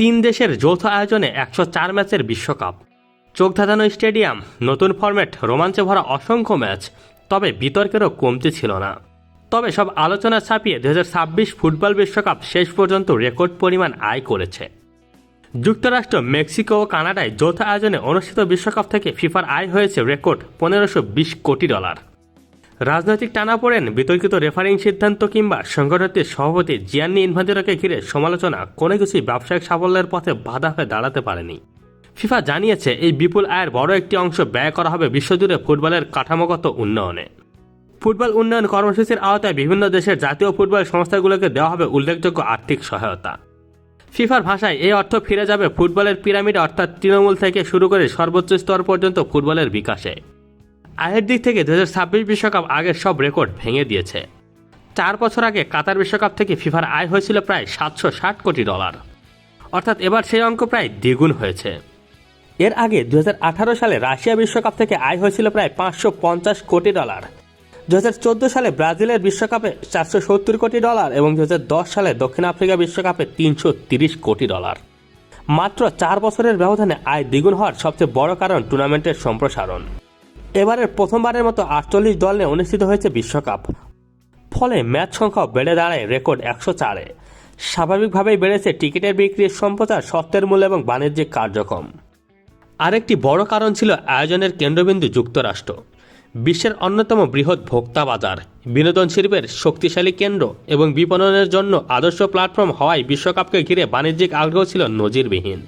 তিন দেশের যৌথ আয়োজনে ১০৪ ম্যাচের বিশ্বকাপ, চোখ ধাঁধানো স্টেডিয়াম, নতুন ফরম্যাট, রোমাঞ্চে ভরা অসংখ্য ম্যাচ। তবে বিতর্কেরও কমতি ছিল না। তবে সব আলোচনা ছাপিয়ে ২০২৬ ফুটবল বিশ্বকাপ শেষ পর্যন্ত রেকর্ড পরিমাণ আয় করেছে। যুক্তরাষ্ট্র, মেক্সিকো ও কানাডায় যৌথ আয়োজনে অনুষ্ঠিত বিশ্বকাপ থেকে ফিফার আয় হয়েছে রেকর্ড $১৫২০ কোটি। রাজনৈতিক টানাপোড়েন, বিতর্কিত রেফারিং সিদ্ধান্ত কিংবা সংগঠনটির সভাপতি জিয়ান্নি ইনফান্তিনোকে ঘিরে সমালোচনা কোনো কিছুই ব্যবসায়িক সাফল্যের পথে বাধা হয়ে দাঁড়াতে পারেনি। ফিফা জানিয়েছে এই বিপুল আয়ের বড় একটি অংশ ব্যয় করা হবে বিশ্বজুড়ে ফুটবলের কাঠামোগত উন্নয়নে। ফুটবল উন্নয়ন কর্মসূচির আওতায় বিভিন্ন দেশের জাতীয় ফুটবল সংস্থাগুলোকে দেওয়া হবে উল্লেখযোগ্য আর্থিক সহায়তা। ফিফার ভাষায় এই অর্থ ফিরে যাবে ফুটবলের পিরামিড অর্থাৎ তৃণমূল থেকে শুরু করে সর্বোচ্চ স্তর পর্যন্ত ফুটবলের বিকাশে। আয়ের দিক থেকে ২০২৬ বিশ্বকাপ আগের সব রেকর্ড ভেঙে দিয়েছে। 4 বছর আগে কাতার বিশ্বকাপ থেকে ফিফার আয় হয়েছিল প্রায় $৭৬০ কোটি, অর্থাৎ এবার সেই অঙ্ক প্রায় দ্বিগুণ হয়েছে। এর আগে 2018 সালে রাশিয়া বিশ্বকাপ থেকে আয় হয়েছিল প্রায় $550 কোটি। 2014 সালে ব্রাজিলের বিশ্বকাপে $470 কোটি এবং 2010 সালে দক্ষিণ আফ্রিকা বিশ্বকাপে $330 কোটি। মাত্র 4 বছরের ব্যবধানে আয় দ্বিগুণ হওয়ার সবচেয়ে বড় কারণ টুর্নামেন্টের সম্প্রসারণ। এবারের প্রথমবারের মতো 48 দল নিয়ে অনুষ্ঠিত হয়েছে বিশ্বকাপ, ফলে ম্যাচ সংখ্যাও বেড়ে দাঁড়ায় রেকর্ড 104-এ। স্বাভাবিকভাবেই বেড়েছে টিকিটের বিক্রির সম্প্রচার, স্বত্বের মূল্য এবং বাণিজ্যিক কার্যক্রম। আরেকটি বড় কারণ ছিল আয়োজনের কেন্দ্রবিন্দু যুক্তরাষ্ট্র, বিশ্বের অন্যতম বৃহৎ ভোক্তা বাজার, বিনোদন শিল্পের শক্তিশালী কেন্দ্র এবং বিপণনের জন্য আদর্শ প্ল্যাটফর্ম হওয়ায় বিশ্বকাপকে ঘিরে বাণিজ্যিক আগ্রহ ছিল নজিরবিহীন।